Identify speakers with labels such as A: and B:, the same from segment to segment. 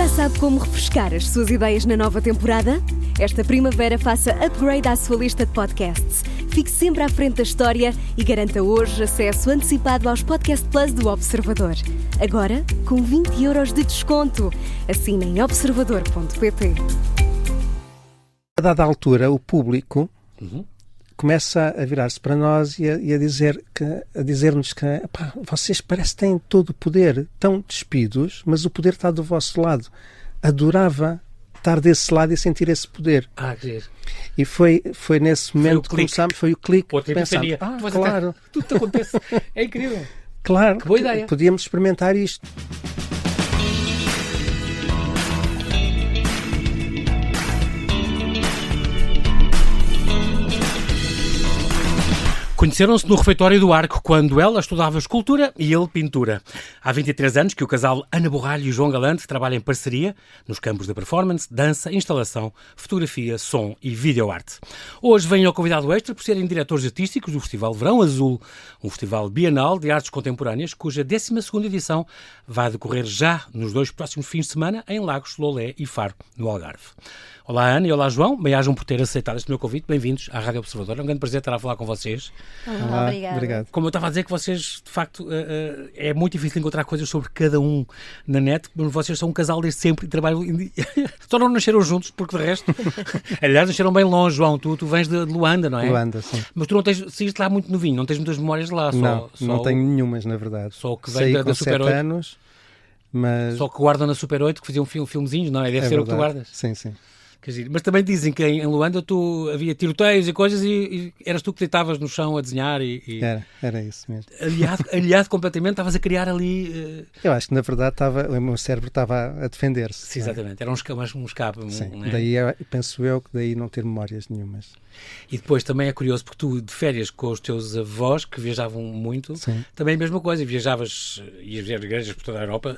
A: Já sabe como refrescar as suas ideias na nova temporada? Esta primavera faça upgrade à sua lista de podcasts. Fique sempre à frente da história e garanta hoje acesso antecipado aos Podcast Plus do Observador. Agora, com 20€ de desconto. Assine em observador.pt.
B: A dada altura, o público começa a virar-se para nós e a dizer-nos que vocês parece que têm todo o poder, estão despidos, mas o poder está do vosso lado. Adorava estar desse lado e sentir esse poder.
C: Que giro.
B: E foi nesse momento que começámos, foi o clique. Pensámos, claro.
C: Tudo te acontece. É incrível.
B: Claro,
C: que boa ideia.
B: Podíamos experimentar isto.
C: Conheceram-se no refeitório do Arco, quando ela estudava escultura e ele pintura. Há 23 anos que o casal Ana Borralho e João Galante trabalham em parceria nos campos da performance, dança, instalação, fotografia, som e videoarte. Hoje vêm ao convidado extra por serem diretores artísticos do Festival Verão Azul, um festival bienal de artes contemporâneas, cuja 12ª edição vai decorrer já nos 2 próximos fins de semana em Lagos, Lolé e Faro, no Algarve. Olá Ana e olá João, bem-ajam por ter aceitado este meu convite, bem-vindos à Rádio Observador, é um grande prazer estar a falar com vocês.
D: Olá,
B: obrigado.
C: Como eu estava a dizer que vocês, de facto, é muito difícil encontrar coisas sobre cada um na net, mas vocês são um casal desde sempre e trabalham... Só não nasceram juntos, porque de resto... Aliás, nasceram bem longe, João, tu vens de Luanda, não é?
B: Luanda, sim.
C: Mas tu não tens, saíste lá muito novinho, não tens muitas memórias de lá.
B: Não tenho nenhumas, na verdade.
C: Só o que vem da Super 8.
B: Anos, mas...
C: Só que guardam na Super 8, que faziam filmezinhos, não é? Deve ser verdade. O que tu guardas.
B: Sim, sim.
C: Mas também dizem que em Luanda havia tiroteios e coisas e eras tu que deitavas no chão a desenhar
B: Era isso mesmo.
C: Aliado completamente, estavas a criar ali...
B: Eu acho que na verdade o meu cérebro estava a defender-se.
C: Sim, exatamente, era um escape.
B: Sim,
C: não é?
B: Daí penso eu que daí não ter memórias nenhumas.
C: E depois também é curioso porque tu de férias com os teus avós que viajavam muito,
B: sim.
C: Também a mesma coisa, ias ver igrejas por toda a Europa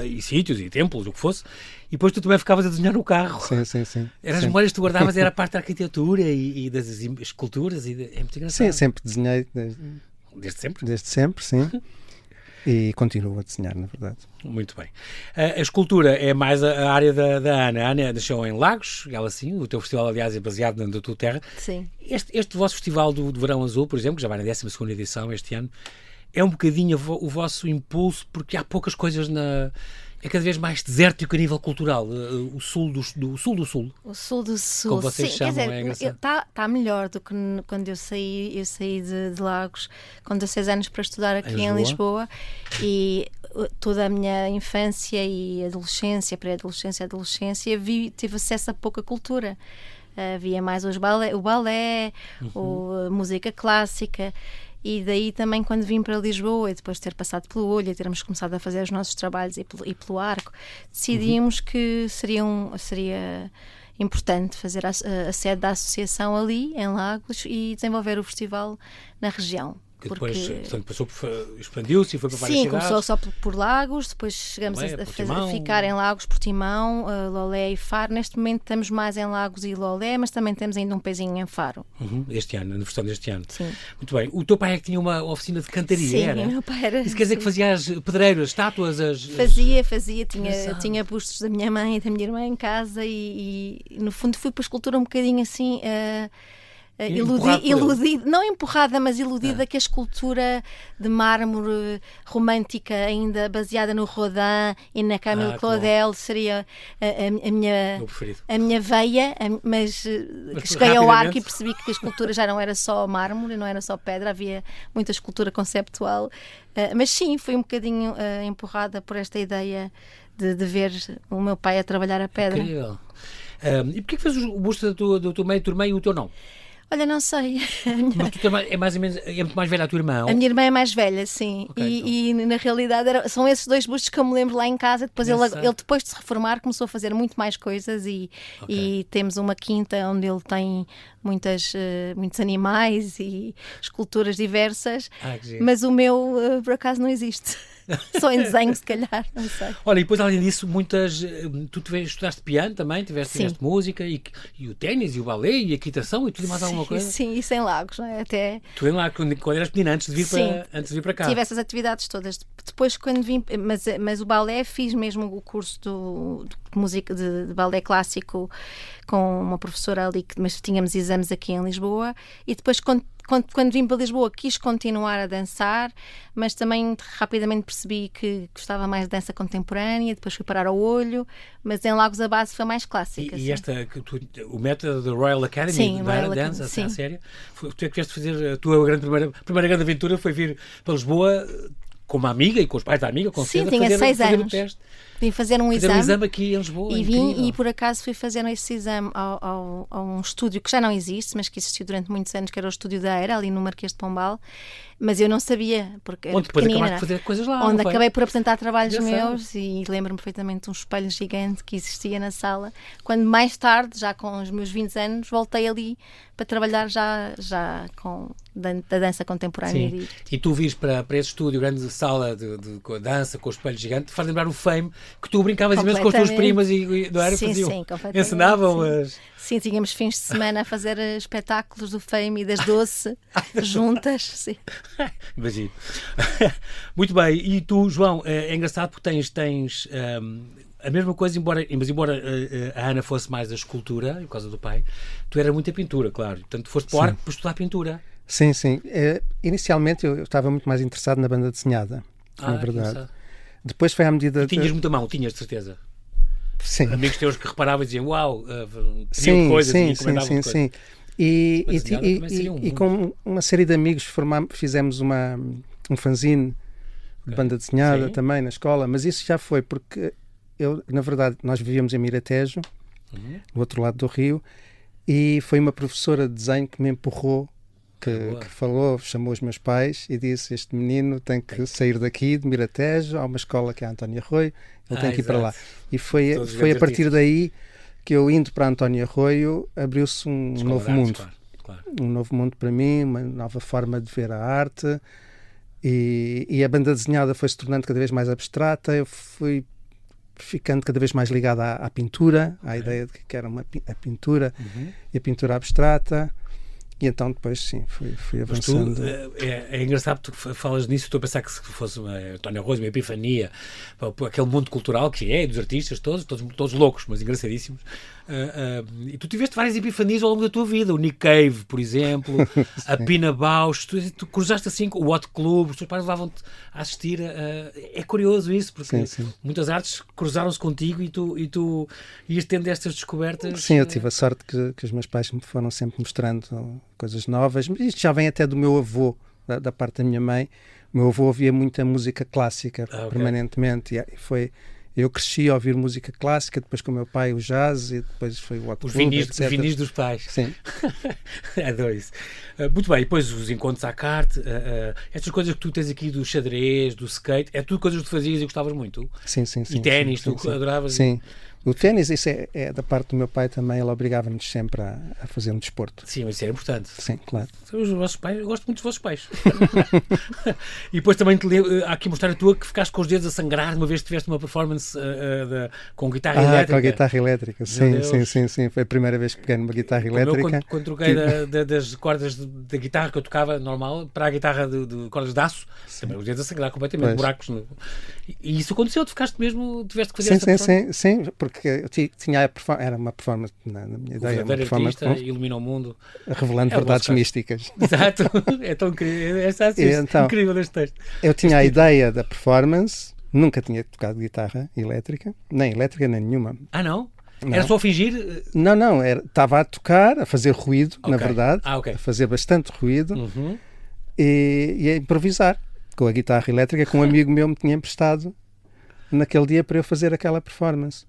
C: e sítios e templos, o que fosse, e depois tu também ficavas a desenhar no carro.
B: Sim.
C: Eram as memórias que tu guardavas, era a parte da arquitetura e das esculturas, é muito engraçado.
B: Sim, sempre desenhei.
C: Desde sempre?
B: Desde sempre, sim. E continuo a desenhar, na verdade.
C: Muito bem. A escultura é mais a área da Ana. A Ana nasceu em Lagos, ela sim, o teu festival, aliás, é baseado na tua terra.
D: Sim.
C: Este vosso festival do Verão Azul, por exemplo, que já vai na 12ª edição este ano, é um bocadinho o vosso impulso, porque há poucas coisas É cada vez mais desértico a nível cultural, o sul do sul.
D: O sul do sul,
C: como vocês
D: sim,
C: chamam,
D: quer
C: é
D: dizer,
C: engraçado.
D: está melhor do que quando eu saí de Lagos com 16 anos para estudar aqui em Lisboa, e toda a minha infância e adolescência, pré-adolescência, adolescência, tive acesso a pouca cultura. Havia mais o balé, a música clássica. E daí também quando vim para Lisboa e depois de ter passado pelo Olho e termos começado a fazer os nossos trabalhos e pelo Arco, decidimos que seria importante fazer a sede da associação ali em Lagos e desenvolver o festival na região.
C: Que depois, portanto, expandiu-se e foi para várias
D: sim,
C: cidades.
D: começou só por Lagos, depois chegamos a ficar em Lagos, Portimão, Lolé e Faro. Neste momento estamos mais em Lagos e Lolé, mas também temos ainda um pezinho em Faro.
C: Este ano, na versão deste ano.
D: Sim.
C: Muito bem. O teu pai é que tinha uma oficina de cantaria,
D: sim,
C: era?
D: Sim, meu pai era.
C: Isso quer dizer que fazia as pedreiras, estátuas?
D: Fazia. Tinha bustos da minha mãe e da minha irmã em casa e no fundo fui para a escultura um bocadinho assim... não empurrada, mas iludida que a escultura de mármore romântica, ainda baseada no Rodin e na Camille Claudel, seria a minha veia, mas cheguei ao Arco e percebi que a escultura já não era só mármore, não era só pedra, havia muita escultura conceptual, mas sim, fui um bocadinho empurrada por esta ideia de ver o meu pai a trabalhar a pedra.
C: Incrível. E porquê que fez o busto do teu meio, tua irmã e o teu não?
D: Olha, não sei.
C: Mas tu também é mais ou menos, é muito mais velha a tua irmã?
D: A minha irmã é mais velha, sim.
C: Okay,
D: e na realidade são esses 2 bustos que eu me lembro lá em casa. Depois ele depois de se reformar, começou a fazer muito mais coisas e temos uma quinta onde ele tem muitos animais e esculturas diversas. Mas o meu, por acaso, não existe. Só em desenho, se calhar, não sei.
C: Olha, e depois, além disso, tu estudaste piano também, tiveste música, e o ténis, e o balé, e a equitação, e tudo mais alguma coisa?
D: Sim, isso em Lagos, não é? Até...
C: Tu em Lagos, quando eras menina, antes de vir para cá.
D: Tive essas atividades todas. Depois, quando vim... Mas o balé, fiz mesmo o curso de música, de balé clássico, com uma professora ali, mas tínhamos exames aqui em Lisboa, e depois quando vim para Lisboa quis continuar a dançar, mas também rapidamente percebi que gostava mais de dança contemporânea, depois fui parar ao olho, mas em Lagos a base foi mais clássica.
C: E o método da Royal Academy
B: da
C: dança, a série, tu é que tiveste fazer a tua primeira grande aventura, foi vir para Lisboa com uma amiga e com os pais da amiga, com certeza,
D: tinha 6 anos.
C: O teste.
D: Vim fazer um exame
C: aqui em Lisboa.
D: E vim e por acaso fui fazer esse exame a um estúdio que já não existe, mas que existiu durante muitos anos, que era o Estúdio da Era, ali no Marquês de Pombal. Mas eu não sabia, porque
C: onde depois acabaste de fazer coisas lá.
D: Onde acabei por apresentar trabalhos meus e lembro-me perfeitamente de um espelho gigante que existia na sala. Quando mais tarde, já com os meus 20 anos, voltei ali para trabalhar já com da dança contemporânea.
C: E tu vires para esse estúdio, grande sala de dança com o espelho gigante, faz lembrar o Fame, que tu brincavas imenso com as tuas primas e não era?
D: Sim, completamente.
C: Ensinavam as...
D: Sim, tínhamos fins de semana a fazer espetáculos do Fame e das Doce juntas. Sim.
C: Imagino. Muito bem. E tu, João, é engraçado porque tens a mesma coisa, embora a Ana fosse mais da escultura, por causa do pai, tu era muito a pintura, claro. Portanto, foste para o arco para estudar pintura.
B: Sim. Inicialmente eu estava muito mais interessado na banda desenhada, na verdade. Depois foi à medida...
C: E tinhas muita mão, tinhas de certeza.
B: Sim.
C: Amigos teus que reparavam e diziam, uau,
B: sim,
C: coisas
B: sim,
C: e encomendavam coisas.
B: Sim. E com uma série de amigos fizemos um fanzine de banda desenhada também na escola, mas isso já foi porque na verdade, nós vivíamos em Miratejo, do outro lado do rio, e foi uma professora de desenho que me empurrou, que chamou os meus pais e disse: este menino tem que sair daqui de Miratejo, há uma escola que é a António Arroio, ele tem que ir para lá. E foi a partir daí que eu, indo para a António Arroio, abriu-se um novo mundo. Claro. Um novo mundo para mim, uma nova forma de ver a arte, e a banda desenhada foi se tornando cada vez mais abstrata. Eu fui ficando cada vez mais ligado à pintura, à ideia de que era a pintura e a pintura abstrata. E então depois, sim, fui avançando.
C: É engraçado que tu falas nisso, estou a pensar que se fosse uma António Arroio, uma epifania, aquele mundo cultural que é, dos artistas, todos loucos, mas engraçadíssimos. E tu tiveste várias epifanias ao longo da tua vida. O Nick Cave, por exemplo, a Pina Bausch, tu cruzaste assim com o Hot Club, os teus pais levavam-te a assistir. É curioso isso, porque muitas artes cruzaram-se contigo e tu ias tendo estas descobertas.
B: Sim, eu tive a sorte que os meus pais me foram sempre mostrando coisas novas. Isto já vem até do meu avô, da parte da minha mãe. O meu avô ouvia muita música clássica permanentemente, e eu cresci a ouvir música clássica, depois com o meu pai o jazz, e depois foi o
C: os vinis dos pais.
B: Sim.
C: Adoro isso. Muito bem, depois os encontros à carte, estas coisas que tu tens aqui do xadrez, do skate, é tudo coisas que tu fazias e gostavas muito?
B: Sim.
C: E ténis, tu adoravas?
B: Sim. O ténis, isso é da parte do meu pai também, ele obrigava-nos sempre a fazer um desporto.
C: Sim, mas isso era importante.
B: Sim, claro.
C: Os vossos pais, eu gosto muito dos vossos pais. E depois também há aqui uma história tua que ficaste com os dedos a sangrar uma vez que tiveste uma performance com guitarra elétrica.
B: Com a guitarra elétrica, sim. Foi a primeira vez que peguei numa guitarra elétrica.
C: Quando troquei das cordas da guitarra que eu tocava normal para a guitarra de cordas de aço, também os dedos a sangrar completamente, buracos. E isso aconteceu, tu tiveste que fazer essa performance?
B: Sim, porque eu tinha era uma performance, na minha ideia, uma performance
C: artista, ilumina o mundo,
B: revelando verdades místicas.
C: Exato, é tão incrível, então, incrível este texto.
B: Eu tinha a ideia da performance, nunca tinha tocado guitarra elétrica, nem nenhuma.
C: Ah, não? Era só fingir?
B: Não, estava a tocar, a fazer ruído, na verdade, a fazer bastante ruído, e a improvisar com a guitarra elétrica que um amigo meu me tinha emprestado naquele dia para eu fazer aquela performance.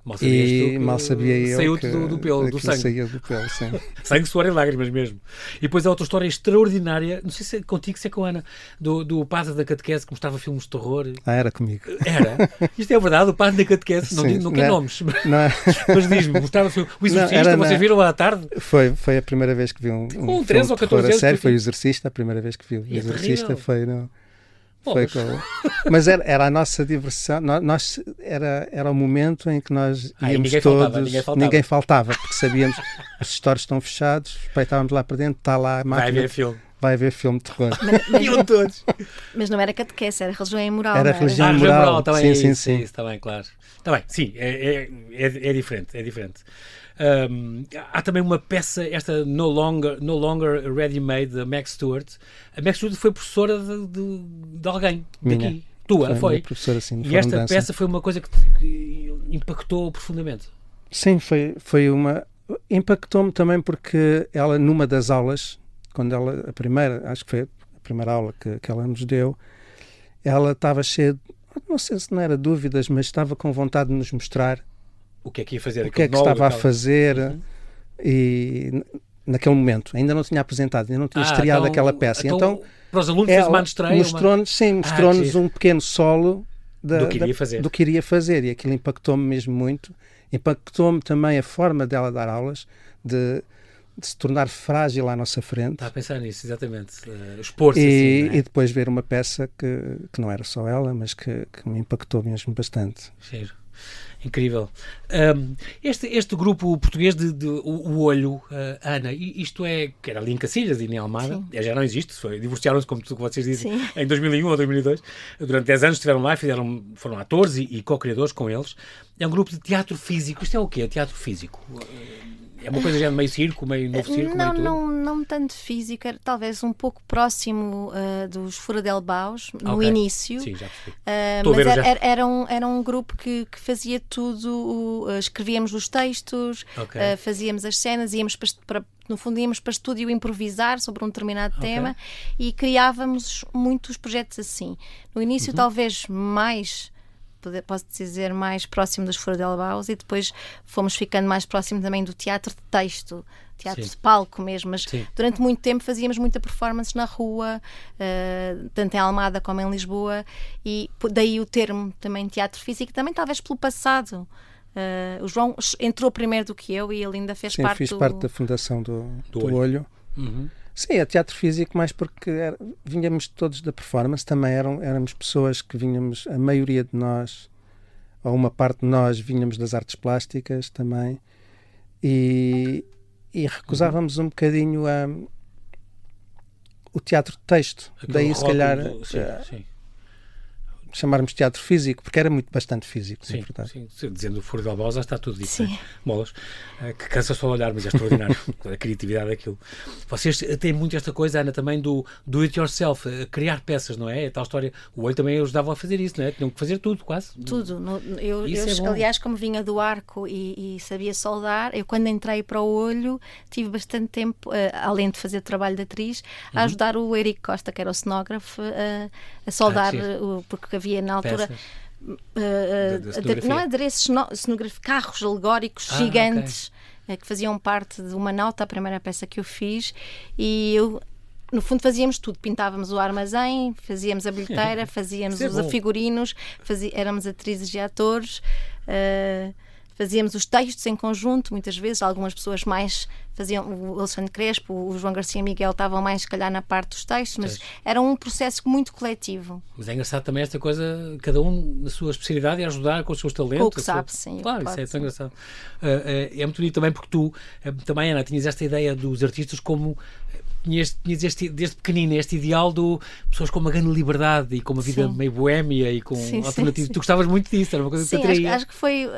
C: Mal sabia eu saiu-te do pelo, do sangue.
B: Saía do pelo, sim.
C: Sangue, suor e lágrimas mesmo. E depois há outra história extraordinária, não sei se é contigo, se é com a Ana, do padre da catequese que mostrava filmes de terror.
B: Era comigo.
C: Era? Isto é verdade, o padre da catequese, não quer nomes. Mas diz-me, mostrava o Exorcista, vocês viram à tarde?
B: Foi a primeira vez que vi um
C: 13 ou 14 anos.
B: Sério, foi o Exorcista, a primeira vez que vi o Exorcista foi no... Mas era a nossa diversão. Era o momento em que nós íamos todos. Ninguém faltava, porque sabíamos os stores estão fechados, espreitávamos lá para dentro, está lá a máquina. Vai haver filme de terror.
D: Mas não era catequese, era religião e moral.
B: Era religião e moral.
C: Sim. Está bem, claro. Está bem, sim, é diferente. Há também uma peça, esta No Longer Ready Made, da Meg Stewart. A Meg Stewart foi professora de alguém daqui. Tua, foi.
B: Professora, sim,
C: e esta peça foi uma coisa que te impactou profundamente.
B: Sim, foi uma... Impactou-me também porque ela, numa das aulas, quando ela, acho que foi a primeira aula que ela nos deu, ela estava cheia de, não sei se não era dúvidas, mas estava com vontade de nos mostrar
C: o que é que ia fazer,
B: o que é que estava a fazer, e naquele momento ainda não tinha apresentado, ainda não tinha estreado aquela peça. Então
C: para os alunos fez uma estreia,
B: mostrou-nos um pequeno solo
C: do que iria fazer,
B: e aquilo impactou-me mesmo muito. Impactou-me também a forma dela dar aulas, de se tornar frágil à nossa frente.
C: Está a pensar nisso, exatamente. Expor-se assim, não é?
B: E depois ver uma peça que não era só ela, mas que me impactou mesmo bastante.
C: Cheiro. Incrível. Este grupo português o Olho, Ana, isto que era ali em Cacilhas e em Almada, já não existe, divorciaram-se, como vocês dizem, em 2001 ou 2002. Durante 10 anos estiveram lá, foram atores e co-criadores com eles. É um grupo de teatro físico. Isto é o quê? Teatro físico? É uma coisa já meio circo, meio novo circo?
D: Não tanto físico, era talvez um pouco próximo dos Fura del Baus, no início.
C: Sim, já percebi.
D: Mas era um grupo que fazia tudo, escrevíamos os textos, fazíamos as cenas, no fundo íamos para estúdio improvisar sobre um determinado tema e criávamos muitos projetos assim. No início talvez mais... posso dizer, mais próximo dos Fura del Baus, e depois fomos ficando mais próximo também do teatro de texto, teatro de palco mesmo, mas durante muito tempo fazíamos muita performance na rua, tanto em Almada como em Lisboa, e daí o termo também teatro físico, também talvez pelo passado. O João entrou primeiro do que eu e ele ainda fez parte
B: fiz parte da fundação do Olho. Sim, é teatro físico, mais porque vínhamos todos da performance, também éramos pessoas que vínhamos, a maioria de nós, ou uma parte de nós, vínhamos das artes plásticas também, e recusávamos um bocadinho o teatro de texto. Daí, se calhar, chamarmos teatro físico, porque era bastante físico.
C: Sim, dizendo o Fura del Baus, já está tudo dito. Molas, que cansa só olhar, mas é extraordinário a criatividade daquilo. Vocês têm muito esta coisa, Ana, também do it yourself, criar peças, não é? A tal história, o Olho também ajudavam a fazer isso, não é? Tinham que fazer tudo, quase.
D: Tudo. Eu aliás, como vinha do arco e sabia soldar, eu quando entrei para o Olho tive bastante tempo, além de fazer o trabalho de atriz, a ajudar o Eric Costa, que era o cenógrafo, a soldar, porque havia na altura não adereços, carros alegóricos gigantes que faziam parte de uma Nauta, a primeira peça que eu fiz, e eu no fundo fazíamos tudo, pintávamos o armazém, fazíamos a bilheteira, fazíamos os figurinos, éramos atrizes e atores, fazíamos os textos em conjunto, muitas vezes, algumas pessoas mais faziam, o Alexandre Crespo, o João Garcia Miguel estavam mais, se calhar, na parte dos textos, mas era um processo muito coletivo.
C: Mas é engraçado também esta coisa, cada um na sua especialidade, e ajudar com os seus talentos.
D: O que sabe, sim.
C: Claro, isso é tão engraçado. É muito bonito também porque tu, também, Ana, tinhas esta ideia dos artistas como... Tinhas desde pequenino este ideal de pessoas com uma grande liberdade e com uma vida meio boémia e com alternativa. Tu gostavas muito disso, era uma coisa que te atraía.
D: Acho que foi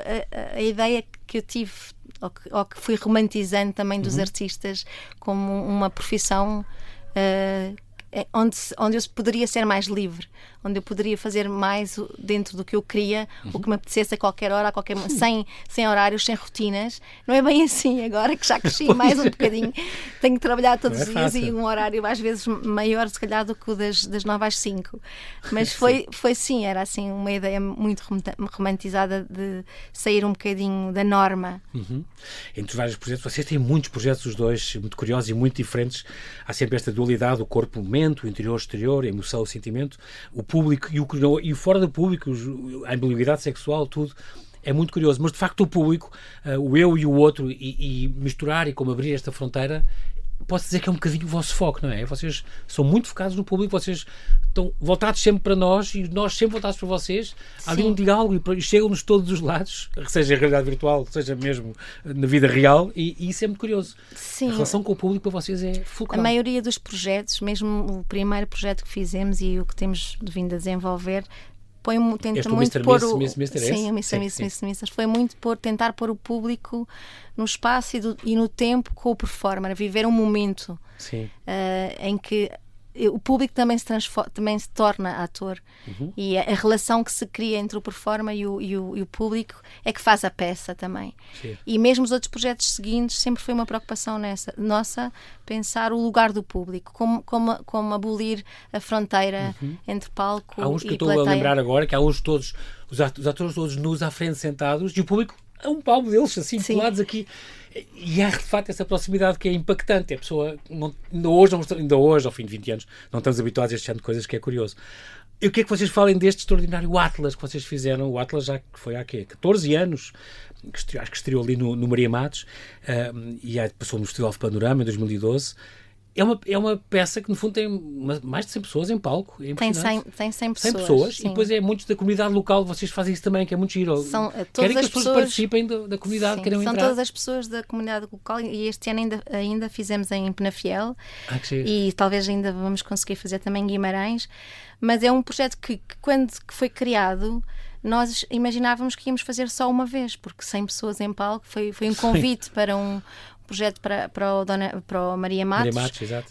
D: a ideia que eu tive, ou que fui romantizando também dos artistas como uma profissão onde eu poderia ser mais livre, onde eu poderia fazer mais dentro do que eu queria, o que me apetecesse a qualquer hora, sem horários, sem rotinas. Não é bem assim agora, que já cresci mais um bocadinho, tenho que trabalhar todos os dias e um horário às vezes maior se calhar do que o das 9 às 5, mas foi sim, era assim uma ideia muito romantizada de sair um bocadinho da norma.
C: Entre os vários projetos, vocês têm muitos projetos, os dois, muito curiosos e muito diferentes. Há sempre esta dualidade, o corpo, o momento, o interior, o exterior, a emoção, o sentimento, o público e o fora do público, a ambiguidade sexual, tudo. É muito curioso, mas de facto o público, o eu e o outro, e misturar e como abrir esta fronteira, posso dizer que é um bocadinho o vosso foco, não é? Vocês são muito focados no público, vocês estão voltados sempre para nós e nós sempre voltados para vocês. Há ali um diálogo e chegam-nos de todos os lados, seja em realidade virtual, seja mesmo na vida real, e isso é muito curioso.
D: Sim.
C: A relação com o público para vocês é fulcral.
D: A maioria dos projetos, mesmo o primeiro projeto que fizemos e o que temos vindo a desenvolver, tenta muito pôr o Mr. Foi muito tentar pôr o público no espaço e no tempo com o performer, viver um momento em que o público também se torna ator, e a relação que se cria entre o performer e o público é que faz a peça também.
C: Sim.
D: E mesmo os outros projetos seguintes sempre foi uma preocupação nossa pensar o lugar do público, como abolir a fronteira entre palco e plateia.
C: Há uns que eu estou a lembrar agora, que há uns todos, os atores todos nus à frente sentados, e o público a um palmo deles, assim, colados aqui. E há, de facto, essa proximidade que é impactante. A pessoa, ainda hoje, ao fim de 20 anos, não estamos habituados a este tipo de coisas, que é curioso. E o que é que vocês falem deste extraordinário Atlas que vocês fizeram? O Atlas já foi há 14 anos, acho que estreou ali no Maria Matos, e passou no Festival de Panorama em 2012. É uma peça que, no fundo, tem mais de 100 pessoas em palco. É
D: tem 100 pessoas.
C: E depois é muitos da comunidade local, vocês fazem isso também, que é muito giro. Querem que as pessoas participem da comunidade, querem entrar.
D: São todas as pessoas da comunidade local, e este ano ainda fizemos em Penafiel, e talvez ainda vamos conseguir fazer também em Guimarães. Mas é um projeto que quando foi criado, nós imaginávamos que íamos fazer só uma vez, porque 100 pessoas em palco foi um convite para um projeto para o Maria Matos.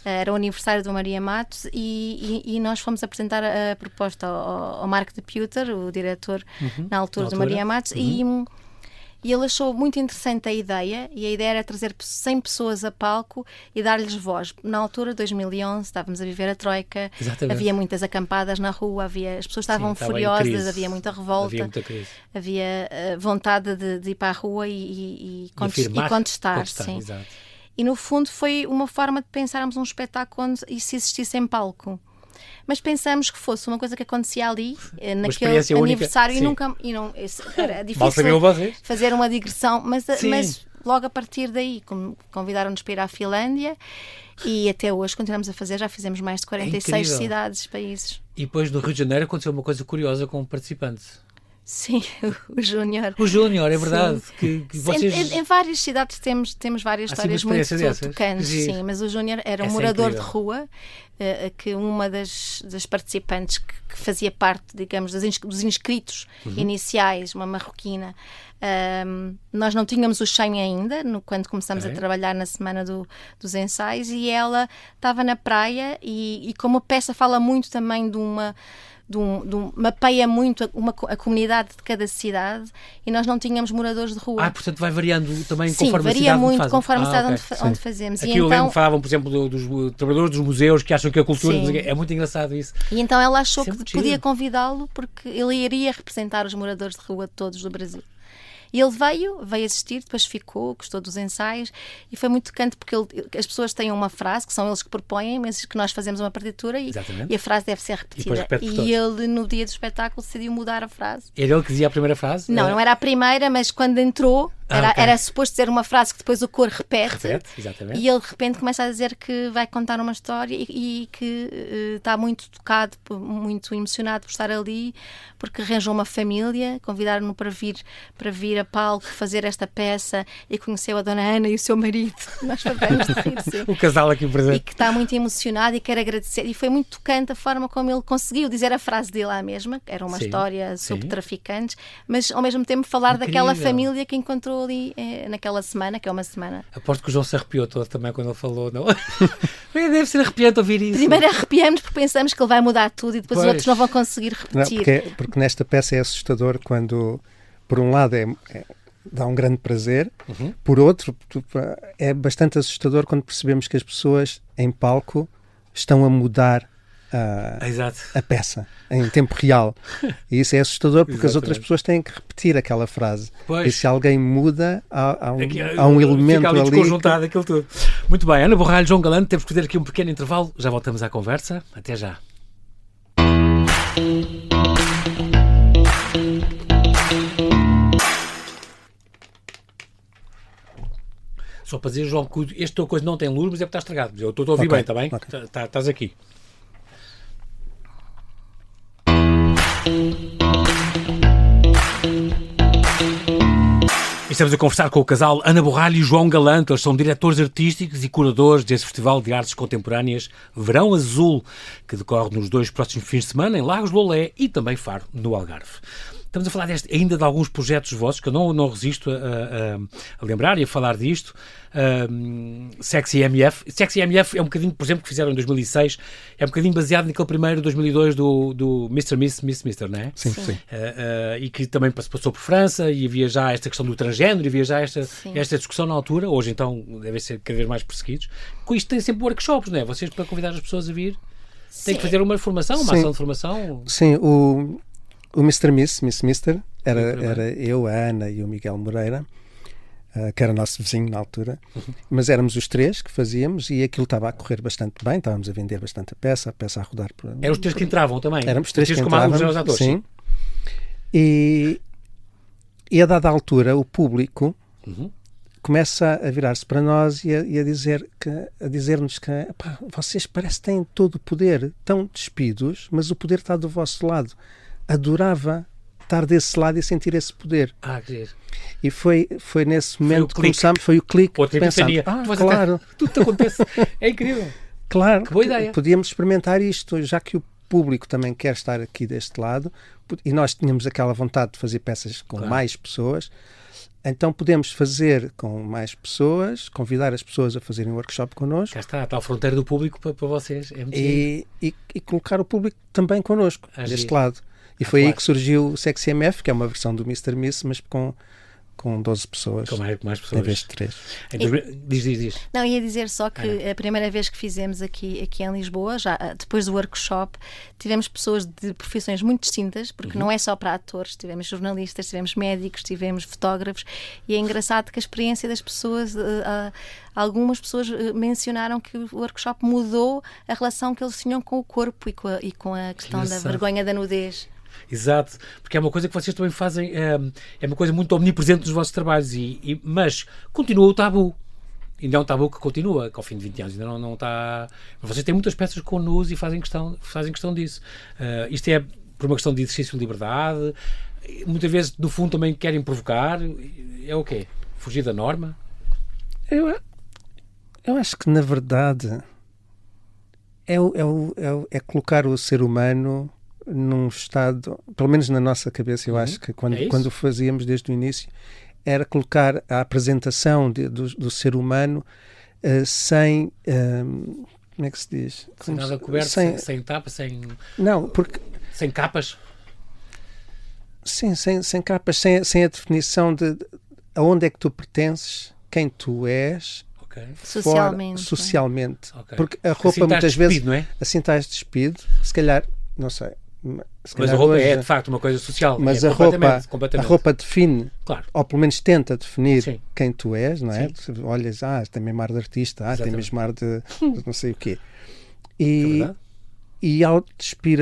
D: Era o aniversário do Maria Matos, e nós fomos apresentar a proposta ao Mark de Puter, o diretor na altura do Maria Matos, e ele achou muito interessante a ideia, e a ideia era trazer 100 pessoas a palco e dar-lhes voz. Na altura, 2011, estávamos a viver a Troika, havia muitas acampadas na rua, as pessoas estavam furiosas, havia muita revolta, havia vontade de ir para a rua e contestar. Sim. E no fundo foi uma forma de pensarmos um espetáculo onde isso existisse em palco. Mas pensamos que fosse uma coisa que acontecia ali, naquele aniversário, e não era difícil fazer uma digressão, mas logo a partir daí convidaram-nos para ir à Finlândia, e até hoje continuamos a fazer, já fizemos mais de 46 cidades, países.
C: E depois no Rio de Janeiro aconteceu uma coisa curiosa com um participante.
D: Sim, o Júnior.
C: O Júnior, é verdade. Que vocês...
D: Em várias cidades temos várias histórias muito tocantes, sim, mas o Júnior era um morador de rua, que uma das participantes que fazia parte, digamos, dos inscritos iniciais, uma marroquina. Nós não tínhamos o Shane ainda, quando começamos a trabalhar na semana dos ensaios, e ela estava na praia, e como a peça fala muito também mapeia muito a comunidade de cada cidade, e nós não tínhamos moradores de rua.
C: Portanto vai variando também
D: conforme a cidade. Sim, varia muito conforme a cidade onde fazemos.
C: Aqui eu lembro que falavam, por exemplo, dos trabalhadores dos museus que acham que a cultura... É muito engraçado isso.
D: E então ela achou que podia convidá-lo, porque ele iria representar os moradores de rua todos do Brasil. E ele veio assistir, depois gostou dos ensaios, e foi muito tocante, porque as pessoas têm uma frase, que são eles que propõem, mas que nós fazemos uma partitura, e a frase deve ser repetida. E ele, no dia do espetáculo, decidiu mudar a frase.
C: Era ele que dizia a primeira frase?
D: Não era a primeira, mas quando entrou, era suposto dizer uma frase que depois o coro repete, e ele de repente começa a dizer que vai contar uma história, e que está muito tocado, muito emocionado por estar ali, porque arranjou uma família, convidaram-no para vir a palco fazer esta peça, e conheceu a Dona Ana e o seu marido. Nós fazemos de rir, sim.
C: O casal aqui presente.
D: E que está muito emocionado e quer agradecer, e foi muito tocante a forma como ele conseguiu dizer a frase dele à mesma, que era uma história sobre traficantes, mas ao mesmo tempo falar daquela família que encontrou ali naquela semana, que é uma semana.
C: Aposto que o João se arrepiou todo também quando ele falou, não? Deve ser arrepiante ouvir isso.
D: Primeiro arrepiamos porque pensamos que ele vai mudar tudo, e depois os outros não vão conseguir repetir.
B: Não, porque nesta peça é assustador quando, por um lado, dá um grande prazer, por outro, é bastante assustador quando percebemos que as pessoas em palco estão a mudar a peça em tempo real, e isso é assustador, porque as outras pessoas têm que repetir aquela frase, e se alguém muda há um elemento ali
C: desconjuntado aquilo tudo. Muito bem, Ana Borralho, João Galante, temos que fazer aqui um pequeno intervalo, já voltamos à conversa, até já. Só para dizer, João, que esta coisa não tem luz, mas é porque está estragado. Eu estou a ouvir
B: Ok,
C: bem, está bem?
B: ok.
C: Estás aqui. Estamos a conversar com o casal Ana Borralho e João Galante. Eles são diretores artísticos e curadores deste Festival de Artes Contemporâneas Verão Azul, que decorre nos 2 próximos fins de semana em Lagos de Lolé e também Faro, no Algarve. Estamos a falar ainda de alguns projetos vossos, que eu não resisto a lembrar e a falar disto. Sexy MF. Sexy MF é um bocadinho, por exemplo, que fizeram em 2006, é um bocadinho baseado naquele primeiro, 2002, do Mr. Miss, não é?
B: Sim, sim.
C: E que também passou por França, e havia já esta questão do transgénero, e havia já esta discussão na altura. Hoje, então, devem ser cada vez mais perseguidos. Com isto tem sempre workshops, não é? Vocês, para convidar as pessoas a vir, têm que fazer uma formação, uma ação de formação.
B: Sim, o Mr. Mister, era eu, a Ana e o Miguel Moreira, que era nosso vizinho na altura, mas éramos os 3 que fazíamos e aquilo estava a correr bastante bem, estávamos a vender bastante a peça a rodar.
C: Eram os 3 que entravam também?
B: Éramos os 3 que
C: entrávamos,
B: entrávamos,
C: atores,
B: sim. E a dada altura o público começa a virar-se para nós e a dizer-nos que vocês parece que têm todo o poder, estão despidos, mas o poder está do vosso lado. Adorava estar desse lado e sentir esse poder.
C: Que giro.
B: E foi nesse momento que
C: começamos,
B: foi o clique.
C: Outra
B: pensámos, claro.
C: Tudo te acontece. É incrível.
B: Claro,
C: que boa ideia.
B: Podíamos experimentar isto, já que o público também quer estar aqui deste lado, e nós tínhamos aquela vontade de fazer peças com mais pessoas, então podemos fazer com mais pessoas, convidar as pessoas a fazerem um workshop connosco.
C: Já está a fronteira do público para vocês. É muito
B: e colocar o público também connosco, deste lado. E foi aí que surgiu o Sexy MF, que é uma versão do Mr. Miss, mas com 12 pessoas.
C: Com mais pessoas.
B: Em vez de 3.
C: Diz.
D: Não, ia dizer só que a primeira vez que fizemos aqui em Lisboa, já depois do workshop, tivemos pessoas de profissões muito distintas, porque não é só para atores, tivemos jornalistas, tivemos médicos, tivemos fotógrafos, e é engraçado que a experiência das pessoas, algumas pessoas mencionaram que o workshop mudou a relação que eles tinham com o corpo e com a questão da vergonha da nudez.
C: Exato, porque é uma coisa que vocês também fazem, é uma coisa muito omnipresente nos vossos trabalhos, mas continua o tabu. Ainda é um tabu que continua, que ao fim de 20 anos ainda não está... Vocês têm muitas peças com nus e fazem questão disso. Isto é por uma questão de exercício de liberdade, muitas vezes, no fundo, também querem provocar. É o quê? Fugir da norma?
B: Eu acho que, na verdade, é colocar o ser humano num estado, pelo menos na nossa cabeça, eu acho que quando fazíamos desde o início, era colocar a apresentação do ser humano sem... como é que se diz?
C: Sem nada coberto, sem tapa, sem...
B: Não, porque...
C: Sem capas?
B: Sim, sem capas, sem a definição de aonde é que tu pertences, quem tu és... Socialmente.
C: Okay.
B: Porque a roupa
C: assim
B: muitas vezes...
C: Não é?
B: Assim estás despido, se calhar, não sei...
C: Mas a roupa é de facto uma coisa social.
B: Mas
C: completamente.
B: A roupa define,
C: claro.
B: ou pelo menos tenta definir quem tu és, não é?
C: Sim.
B: Tu olhas, tem mesmo ar de artista, tem mesmo ar de não sei o quê. E ao despir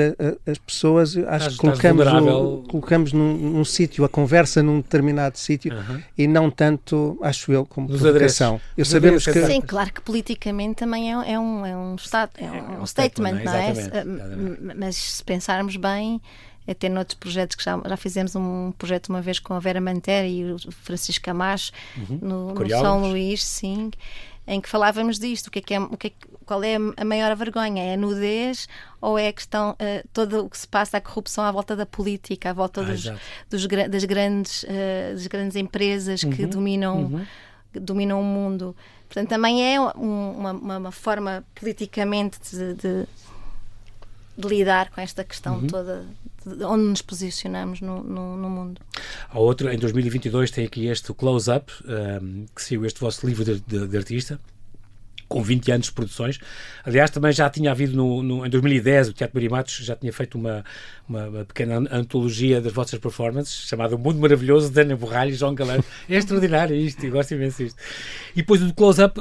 B: as pessoas, acho que colocamos num sítio, a conversa num determinado sítio, e não tanto, acho eu, como provocação. Sabemos que...
D: Sim, claro que politicamente também é um statement, não é? Mas se pensarmos bem, até noutros projetos que já fizemos um projeto uma vez com a Vera Mantera e o Francisco Camacho no São Luís, sim, em que falávamos disto, qual é a maior vergonha? É a nudez ou é a questão, todo o que se passa, a corrupção à volta da política, à volta das grandes empresas que dominam o mundo? Portanto, também é uma forma politicamente de lidar com esta questão toda, de onde nos posicionamos no mundo.
C: Há outro, em 2022 tem aqui este Close Up, que saiu este vosso livro de artista, com 20 anos de produções. Aliás, também já tinha havido em 2010, o Teatro Maria Matos já tinha feito uma pequena antologia das vossas performances, chamada O Mundo Maravilhoso, de Ana Borralho e João Galante. É extraordinário isto, eu gosto imenso disto. E depois do Close Up,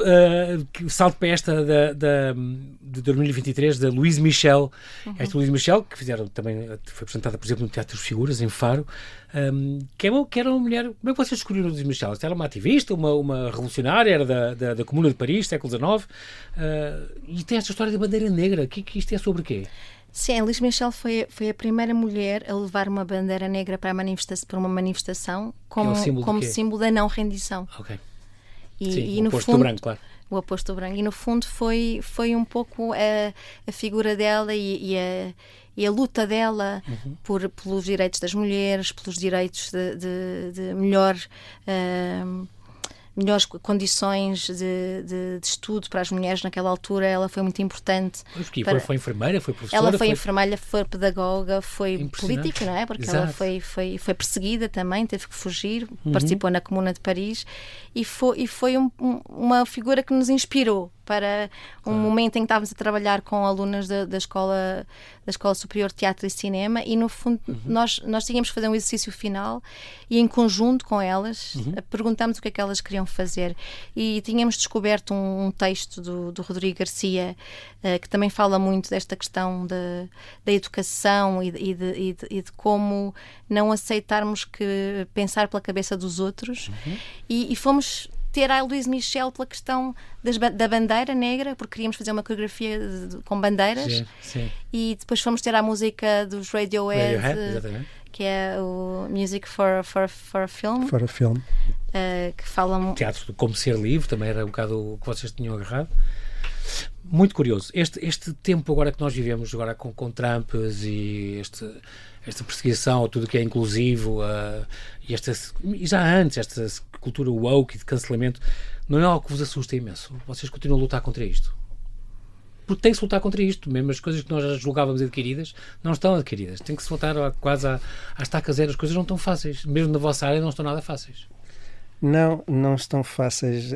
C: o salto para esta de 2023, da Louise Michel. Esta Louise Michel, que fizeram também, foi apresentada, por exemplo, no Teatro de Figuras, em Faro. que era uma mulher... Como é que vocês escolheram Luís Michel? Era uma ativista, uma revolucionária, era da Comuna de Paris, século XIX, e tem esta história da bandeira negra. Que isto é sobre quê?
D: Sim, a Luís Michel foi a primeira mulher a levar uma bandeira negra para uma manifestação como símbolo da não rendição.
C: Ok.
D: E
C: o
D: no
C: oposto
D: fundo,
C: do branco, claro.
D: O oposto do branco. E no fundo foi um pouco a figura dela e a luta dela pelos direitos das mulheres, pelos direitos de melhores condições de estudo para as mulheres naquela altura. Ela foi muito importante.
C: Foi enfermeira, foi professora?
D: Ela foi enfermeira, foi pedagoga, foi política, não é? Porque Exato. Ela foi perseguida também, teve que fugir, participou na Comuna de Paris e foi uma figura que nos inspirou para um momento em que estávamos a trabalhar com alunas da Escola Superior de Teatro e Cinema e, no fundo, nós tínhamos que fazer um exercício final e, em conjunto com elas, perguntámos o que é que elas queriam fazer. E tínhamos descoberto um texto do Rodrigo Garcia que também fala muito desta questão da educação e de como não aceitarmos que pensar pela cabeça dos outros. E fomos ter a Luís Michel pela questão da bandeira negra, porque queríamos fazer uma coreografia com bandeiras.
C: Sim.
D: E depois fomos ter a música dos Radiohead, que é o Music for a Film.
B: For a Film.
D: Que fala...
C: Teatro de Como Ser Livre, também era um bocado o que vocês tinham agarrado. Muito curioso. Este tempo agora que nós vivemos, agora com Trump e esta perseguição a tudo que é inclusivo, e já antes, esta cultura woke e de cancelamento, não é algo que vos assusta imenso? Vocês continuam a lutar contra isto? Porque tem que se lutar contra isto. Mesmo as coisas que nós já julgávamos adquiridas, não estão adquiridas. Tem que se voltar quase à estaca zero. As coisas não estão fáceis. Mesmo na vossa área não estão nada fáceis.
B: Não estão fáceis,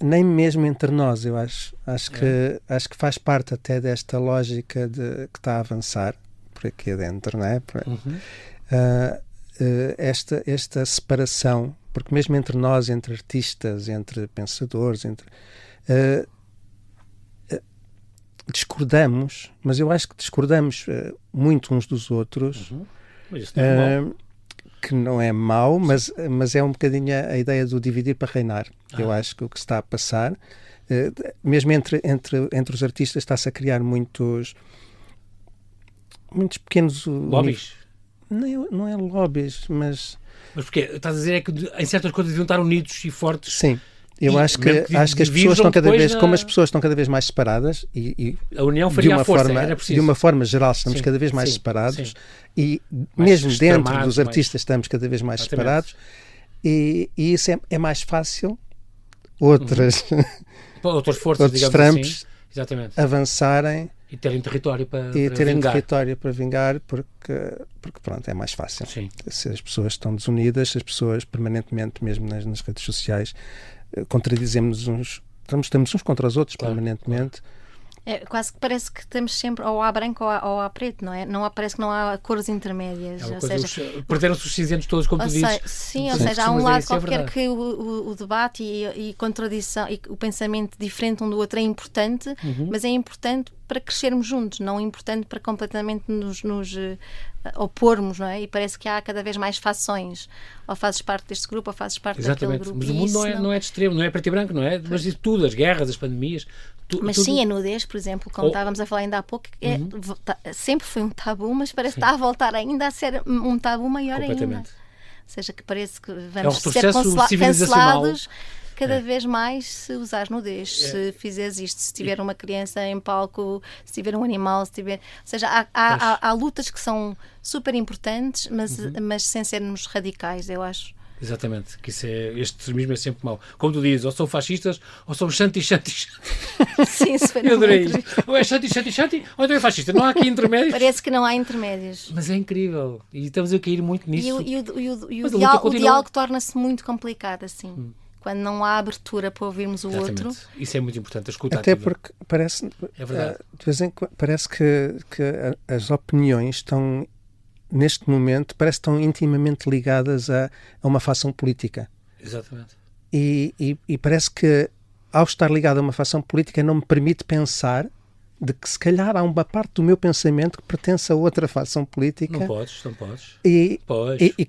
B: nem mesmo entre nós, eu acho. Acho que faz parte até desta lógica que está a avançar por aqui adentro, não é? Esta separação, porque mesmo entre nós, entre artistas, entre pensadores, discordamos, mas eu acho que discordamos muito uns dos outros.
C: Mas isso não é mau.
B: Que não é mau, mas é um bocadinho a ideia do dividir para reinar. Eu acho que o que está a passar, mesmo entre os artistas, está-se a criar muitos pequenos...
C: Lobbies?
B: Não é lobbies, mas...
C: Mas porquê? Estás a dizer é que em certas coisas deviam estar unidos e fortes?
B: Sim. Eu acho que as pessoas estão cada vez, como as pessoas estão cada vez mais separadas e
C: a união faria a força, era preciso.
B: De uma forma geral estamos cada vez mais separados e mesmo dentro dos artistas estamos cada vez mais separados e isso é mais fácil outras
C: forças,
B: outros Trumps
C: assim,
B: avançarem
C: e terem território
B: para vingar porque pronto, é mais fácil.
C: Sim.
B: Se as pessoas estão desunidas, se as pessoas permanentemente, mesmo nas redes sociais, contradizemos estamos uns contra os outros permanentemente.
D: Quase que parece que estamos sempre ou há branco ou há preto, não é? Parece que não há cores intermédias.
C: Perderam-se os cinzentos todos, como tu dizes.
D: Ou seja, há um lado qualquer que o debate e contradição e o pensamento diferente um do outro é importante, mas é importante para crescermos juntos, não é importante para completamente nos opormos, não é? E parece que há cada vez mais fações. Ou fazes parte deste grupo, ou fazes parte daquele grupo.
C: Mas o mundo não é de extremo, não é preto e branco, não é? Mas isso tudo, as guerras, as pandemias...
D: Mas tudo... sim, a nudez, por exemplo, como estávamos a falar ainda há pouco, sempre foi um tabu, mas parece que está a voltar ainda a ser um tabu maior ainda. Ou seja, que parece que vamos ser cancelados cada vez mais se usares nudez, se fizeres isto, se tiver uma criança em palco, se tiver um animal, se tiver... Ou seja, há lutas que são super importantes, mas sem sermos radicais, eu acho.
C: Exatamente, que este extremismo é sempre mau. Como tu dizes, ou são fascistas ou são shanti-shantis.
D: Sim, super.
C: Eu adorei isto. Ou é shanti-shanti, ou então é fascista. Não há aqui intermédios.
D: Parece que não há intermédios.
C: Mas é incrível. E estamos a cair muito nisso.
D: E o diálogo torna-se muito complicado, assim. Quando não há abertura para ouvirmos o outro.
C: Isso é muito importante, a escuta
B: até
C: ativa.
B: Porque parece...
C: É verdade.
B: De vez em quando, parece que as opiniões estão... neste momento, parece que estão intimamente ligadas a uma facção política.
C: Exatamente.
B: E parece que, ao estar ligado a uma facção política, não me permite pensar de que se calhar há uma parte do meu pensamento que pertence a outra facção política.
C: Não podes.
B: E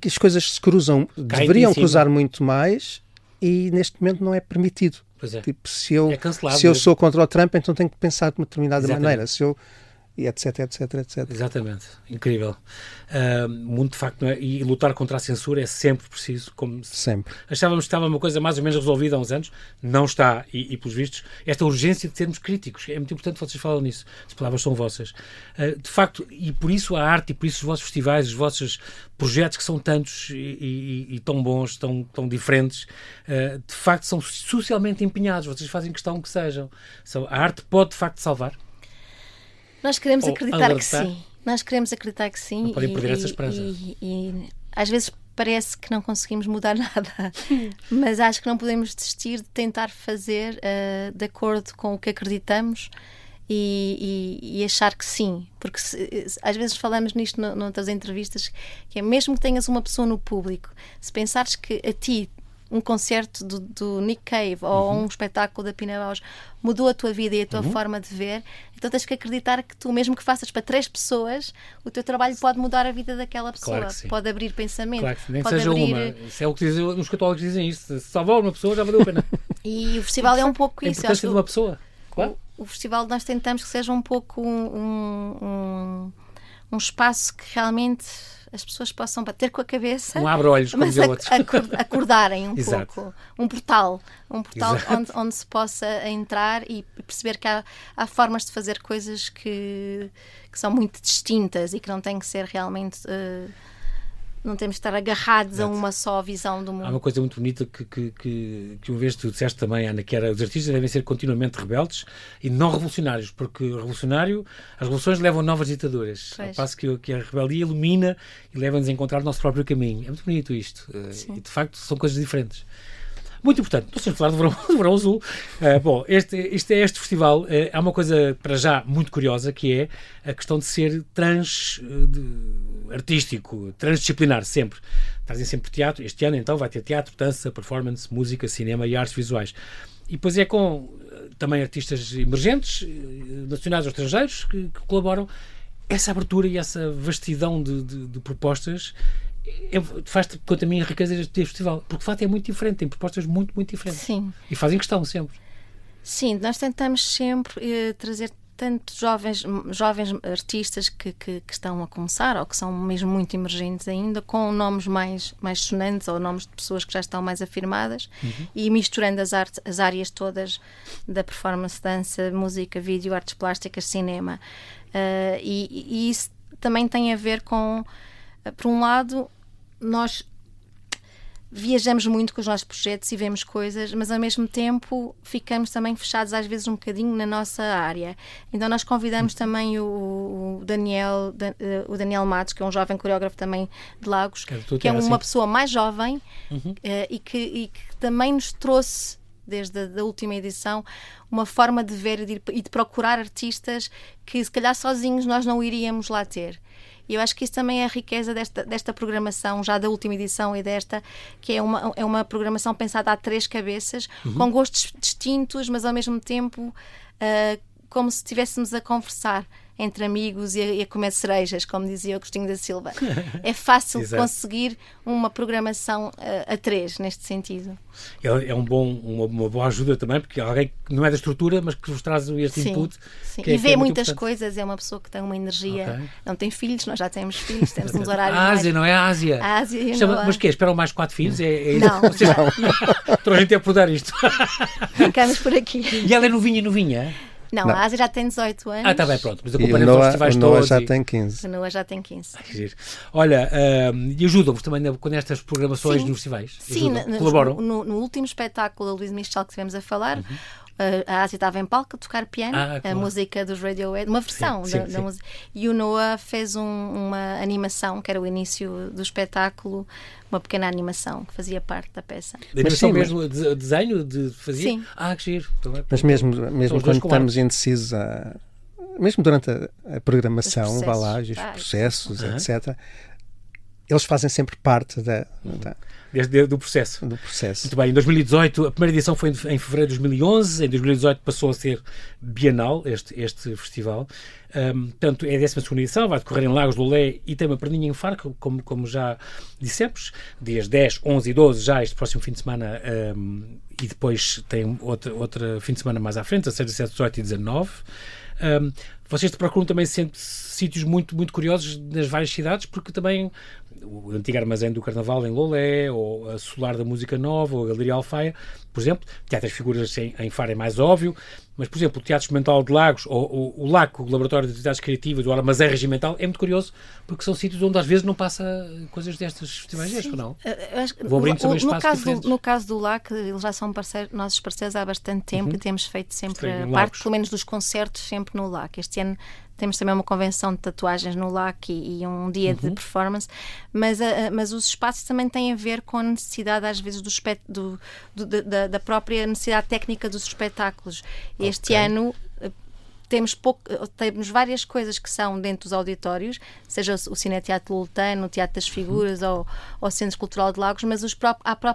B: que as coisas se cruzam, deveriam cruzar muito mais, e neste momento não é permitido.
C: Pois é.
B: Tipo, se eu
C: cancelado,
B: sou contra o Trump, então tenho que pensar de uma determinada
C: Exatamente.
B: maneira. E etc.
C: Exatamente. Incrível. Muito de facto, não é? E lutar contra a censura é sempre preciso.
B: Sempre.
C: Achávamos que estava uma coisa mais ou menos resolvida há uns anos. Não está. E pelos vistos, esta urgência de sermos críticos. É muito importante que vocês falam nisso. As palavras são vossas. De facto, e por isso a arte, e por isso os vossos festivais, os vossos projetos que são tantos e tão bons, tão diferentes, de facto são socialmente empenhados. Vocês fazem questão que sejam. A arte pode de facto salvar.
D: Nós queremos acreditar que sim. Nós queremos acreditar que sim.
C: Não podem perder essa esperança.
D: E às vezes parece que não conseguimos mudar nada, mas acho que não podemos desistir de tentar fazer de acordo com o que acreditamos e achar que sim. Porque às vezes falamos nisto noutras entrevistas, que é mesmo que tenhas uma pessoa no público, se pensares que a ti um concerto do Nick Cave ou um espetáculo da Pina Bausch mudou a tua vida e a tua forma de ver, então tens que acreditar que tu, mesmo que faças para 3 pessoas, o teu trabalho pode mudar a vida daquela pessoa.
C: Claro que sim.
D: Pode abrir pensamento.
C: Claro que sim. Nem que
D: pode
C: seja
D: abrir...
C: uma. Isso é o que dizem, os católicos dizem isso. Se salvar uma pessoa, já valeu a pena.
D: E o festival é um pouco
C: A
D: isso.
C: importância de uma pessoa. Claro.
D: O festival, nós tentamos que seja um pouco um espaço que realmente as pessoas possam bater com a cabeça,
C: abre-olhos, como
D: mas
C: dizia outro.
D: acordarem um
C: Exato.
D: pouco. Um portal onde se possa entrar e perceber que há formas de fazer coisas que são muito distintas e que não têm que ser realmente... não temos de estar agarrados a uma só visão do mundo.
C: Há uma coisa muito bonita que uma vez tu disseste também, Ana, que era: os artistas devem ser continuamente rebeldes e não revolucionários, porque as revoluções levam a novas ditaduras, ao passo que a rebeldia ilumina e leva-nos a encontrar o nosso próprio caminho. É muito bonito isto. E de facto são coisas diferentes. Muito importante. Não sei falar do Verão Azul. Bom, este festival, há uma coisa para já muito curiosa, que é a questão de ser artístico, transdisciplinar, sempre. Trazem sempre teatro. Este ano, então, vai ter teatro, dança, performance, música, cinema e artes visuais. E depois é com também artistas emergentes, nacionais ou estrangeiros, que colaboram. Essa abertura e essa vastidão de propostas faz-te, quanto a mim, a riqueza deste festival, porque de facto é muito diferente, tem propostas muito, muito diferentes.
D: Sim.
C: E fazem questão sempre.
D: Sim, nós tentamos sempre trazer tanto jovens artistas que estão a começar ou que são mesmo muito emergentes ainda, com nomes mais sonantes ou nomes de pessoas que já estão mais afirmadas, e misturando as áreas todas da performance, dança, música, vídeo, artes plásticas, cinema. E isso também tem a ver com, por um lado, nós viajamos muito com os nossos projetos e vemos coisas, mas ao mesmo tempo ficamos também fechados às vezes um bocadinho na nossa área. Então nós convidamos também o Daniel Matos, que é um jovem coreógrafo também de Lagos, que é uma pessoa mais jovem e que também nos trouxe, desde a última edição, uma forma de ver e de procurar artistas que se calhar sozinhos nós não iríamos lá ter. E eu acho que isso também é a riqueza desta programação, já da última edição e desta, que é uma programação pensada a 3 cabeças, com gostos distintos, mas ao mesmo tempo como se estivéssemos a conversar entre amigos e a comer cerejas, como dizia o Agostinho da Silva. É fácil conseguir uma programação a 3, neste sentido.
C: É uma boa ajuda também, porque alguém que não é da estrutura, mas que vos traz este input.
D: Sim. E vê muitas coisas, é uma pessoa que tem uma energia. Não tem filhos, nós já temos filhos, temos uns horários
C: a Ásia, não é a Ásia?
D: A Ásia
C: mas que esperam mais 4 filhos?
D: Não.
C: Toda a gente é por dar isto.
D: Ficamos por aqui.
C: E ela é novinha?
D: Não, a Ásia já tem 18 anos.
C: Está bem, pronto. Mas acompanhamos os festivais todos.
B: O Noah já tem 15.
D: O Noah já tem 15.
C: Olha, e ajudam-vos também com estas programações nos festivais?
D: Sim,
C: colaboram?
D: No último espetáculo da Luís Michel que estivemos a falar, a Ásia estava em palco a tocar piano, a música dos Radiohead, uma versão da música. E o Noah fez uma animação, que era o início do espetáculo, uma pequena animação que fazia parte da peça.
C: De animação mesmo, desenho de fazia? Sim. Que giro.
B: Mas mesmo quando estamos indecisos, mesmo durante a programação, os processos, etc., eles fazem sempre parte
C: do processo.
B: Do processo.
C: Muito bem, em 2018, a primeira edição foi em fevereiro de 2011, em 2018 passou a ser bienal este festival. Portanto, é a 12ª edição, vai decorrer em Lagos de Lolé e tem uma perninha em Faro, como já dissemos, dias 10, 11 e 12, já este próximo fim de semana, e depois tem outro fim de semana mais à frente, a 16, 17, 18 e 19. Vocês procuram também sempre sítios muito, muito curiosos nas várias cidades, porque também o antigo armazém do Carnaval em Lolé, ou a Solar da Música Nova, ou a Galeria Alfaia, por exemplo. Teatro das Figuras em Faro é mais óbvio, mas, por exemplo, o Teatro Experimental de Lagos, ou o LAC, o Laboratório de Atividades Criativas, o Armazém Regimental, é muito curioso, porque são sítios onde às vezes não passa coisas destas festivais, ou não? Vão abrindo também espaços diferentes.
D: No caso do LAC, eles já são nossos parceiros há bastante tempo e temos feito sempre parte, pelo menos dos concertos, sempre no LAC. Este ano temos também uma convenção de tatuagens no LAC e um dia de performance, mas os espaços também têm a ver com a necessidade, às vezes, da própria necessidade técnica dos espetáculos. Este ano temos várias coisas que são dentro dos auditórios, seja o Cineteatro Loltano, o Teatro das Figuras ou o Centro Cultural de Lagos, mas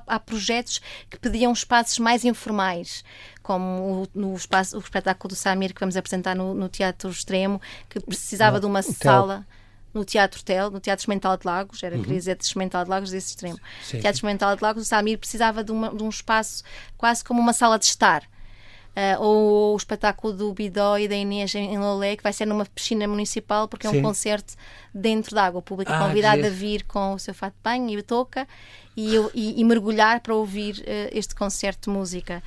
D: há projetos que pediam espaços mais informais, como o espetáculo do Samir que vamos apresentar no Teatro Extremo, que precisava de uma sala no Teatro Tel, no Teatro Experimental de Lagos, queria dizer Experimental de Lagos desse Extremo.
C: Sim.
D: Teatro Experimental de Lagos, o Samir precisava de um espaço quase como uma sala de estar. Ou o espetáculo do Bidó e da Inês em Lolé, que vai ser numa piscina municipal, porque é um concerto dentro de água. O público é convidado a vir com o seu fato de banho e a touca e mergulhar para ouvir este concerto de música.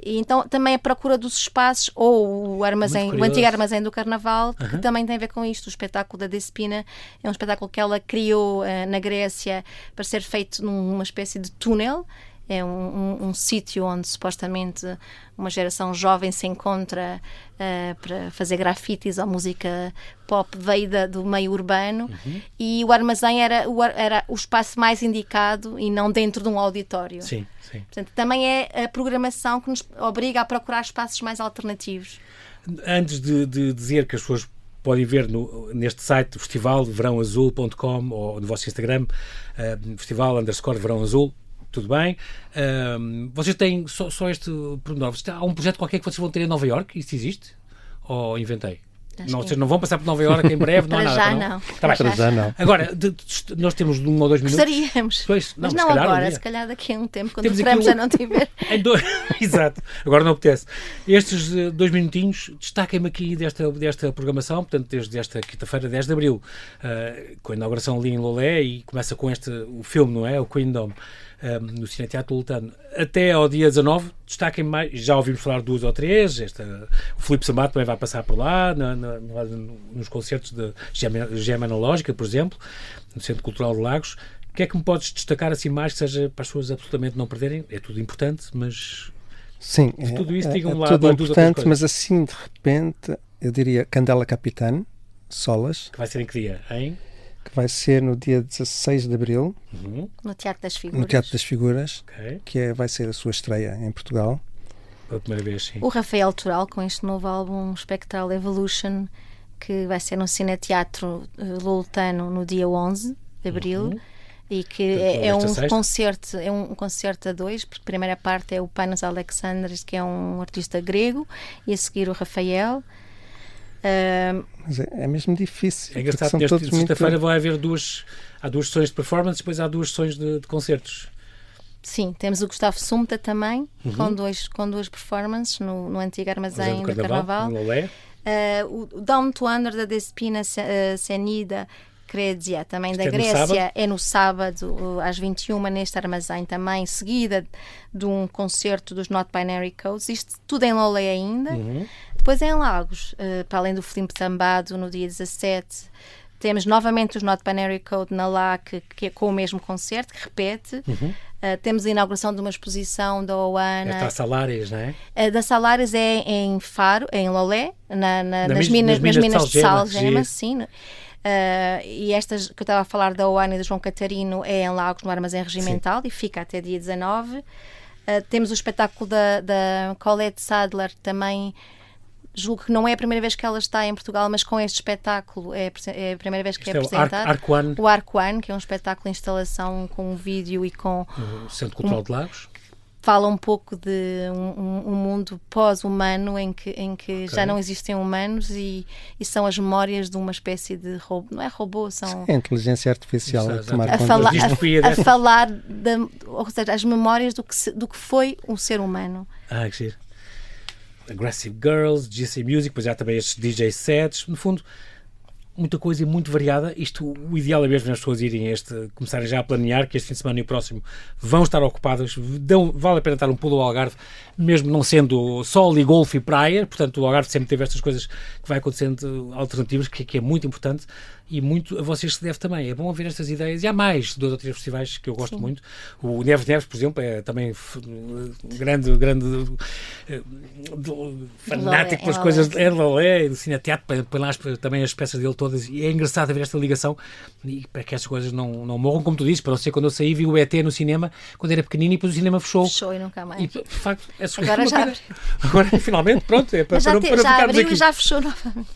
D: E então também a procura dos espaços, ou o antigo armazém do Carnaval, que também tem a ver com isto. O espetáculo da Despina é um espetáculo que ela criou na Grécia para ser feito numa espécie de túnel. É um sítio onde supostamente uma geração jovem se encontra para fazer grafites ou música pop, veio do meio urbano, e o armazém era o espaço mais indicado e não dentro de um auditório.
C: Sim.
D: Portanto, também é a programação que nos obriga a procurar espaços mais alternativos.
C: Antes de dizer que as pessoas podem ver neste site festivalverãoazul.com ou no vosso Instagram, festival_verãoazul, tudo bem. Vocês têm só este pormenor. Há um projeto qualquer que vocês vão ter em Nova Iorque? Isso existe? Ou inventei? Vocês não vão passar por Nova Iorque em breve? Não há nada,
D: já não.
B: Para já não.
C: Agora, nós temos 1 ou 2 minutos.
D: Gostaríamos.
C: Pois,
D: mas não agora, se calhar daqui a um tempo, quando esperamos já não tiver.
C: Exato, agora não apetece. Estes 2 minutinhos, destaquem-me aqui desta programação, portanto, desde esta quinta-feira, 10 de abril, com a inauguração ali em Lolé, e começa com o filme, não é? O Queendom. No Cineteatro Loltano, até ao dia 19, destaquem mais, já ouvimos falar 2 ou 3, o Filipe Samato também vai passar por lá, nos concertos de Gema Analógica, por exemplo, no Centro Cultural de Lagos. O que é que me podes destacar assim mais, que seja para as pessoas absolutamente não perderem? É tudo importante, mas
B: sim,
C: tudo isso, digam lá.
B: Tudo importante, mas assim, de repente, eu diria Candela Capitã, Solas.
C: Que vai ser em que dia, hein?
B: Que vai ser no dia 16 de abril,
D: no Teatro das Figuras.
B: No Teatro das Figuras,
C: okay.
B: Que vai ser a sua estreia em Portugal.
C: Pela primeira vez, sim.
D: O Rafael Toral, com este novo álbum Spectral Evolution, que vai ser no Cineteatro Loltano no dia 11 de abril. E que é um concerto a 2, porque a primeira parte é o Panos Alexandris, que é um artista grego, e a seguir o Rafael.
B: Mas é mesmo difícil.
C: É engraçado que nesta sexta-feira vai haver há 2 sessões de performance, depois há 2 sessões de concertos.
D: Sim, temos o Gustavo Sumta também, com duas performances no antigo armazém do Carnaval. O Down to Under da Despina Senida Crezia, também da Grécia, é no sábado às 21 neste armazém também, seguida de um concerto dos Not Binary Codes. Isto tudo em Lolé ainda. Depois em Lagos, para além do Filipe Tambado, no dia 17, temos novamente os Not Binary Code na LAC, que é com o mesmo concerto, que repete. Temos a inauguração de uma exposição da Oana.
C: Esta Salárias, não é?
D: Da Salárias é em Faro, em Lolé, nas minas de Salgema, sim. E estas que eu estava a falar da Oana e do João Catarino é em Lagos, no Armazém Regimental, e fica até dia 19. Temos o espetáculo da Colette Sadler também julgo que não é a primeira vez que ela está em Portugal, mas com este espetáculo é a primeira vez que é apresentado. O Arco One, que é um espetáculo de instalação com vídeo e com...
C: O Centro Cultural de Lagos.
D: Fala um pouco de um mundo pós-humano em que já não existem humanos e são as memórias de uma espécie de robô, não é robô, são...
B: É a inteligência artificial a tomar
D: a falar ou seja, as memórias do que foi um ser humano.
C: Que giro. Aggressive Girls, GC Music, depois há também estes DJ sets, no fundo muita coisa e muito variada. Isto, o ideal é mesmo as pessoas começarem já a planear, que este fim de semana e o próximo vão estar ocupadas, vale a pena dar um pulo ao Algarve, mesmo não sendo sol e golfe e praia, portanto o Algarve sempre teve estas coisas que vai acontecendo alternativas, que é muito importante, e muito a vocês se deve também. É bom ouvir estas ideias, e há mais 2 ou 3 festivais que eu gosto muito. O Neves, por exemplo, é também grande fanático pelas coisas de Lolé, do cineteatro, põe lá também as peças dele todas, e é engraçado ver esta ligação, e para que estas coisas não morram, como tu dizes. Para não ser, quando eu saí, vi o ET no cinema quando era pequenino, e depois o cinema fechou
D: e nunca mais.
C: E, de facto,
D: agora já abriu.
C: Agora, finalmente, pronto, é para
D: já
C: ficarmos
D: abriu
C: aqui.
D: E já fechou novamente.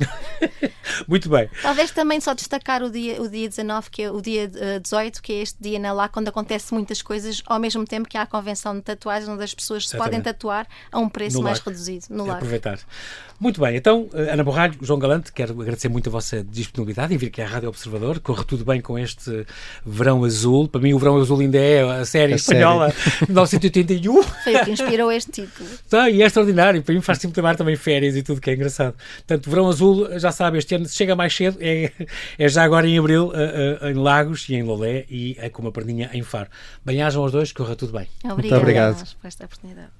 C: Muito bem.
D: Talvez também só destacar o dia 19, que é o dia 18, que é este dia na LAC, quando acontece muitas coisas, ao mesmo tempo que há a convenção de tatuagens, onde as pessoas se podem tatuar a um preço mais reduzido no LAC.
C: Aproveitar. Muito bem, então, Ana Borralho, João Galante, quero agradecer muito a vossa disponibilidade em vir aqui à Rádio Observador. Corre tudo bem com este Verão Azul. Para mim, o Verão Azul ainda é a série espanhola de 1981.
D: Foi o que inspirou este título.
C: E é extraordinário. Para mim faz sempre lembrar também férias e tudo, que é engraçado. Portanto, Verão Azul, já sabe, este ano chega mais cedo, é já agora em abril, em Lagos e em Lolé, e com uma perninha em Faro. Bem-ajam aos dois, corra tudo bem.
D: Obrigada.
B: Muito obrigado
D: por esta oportunidade.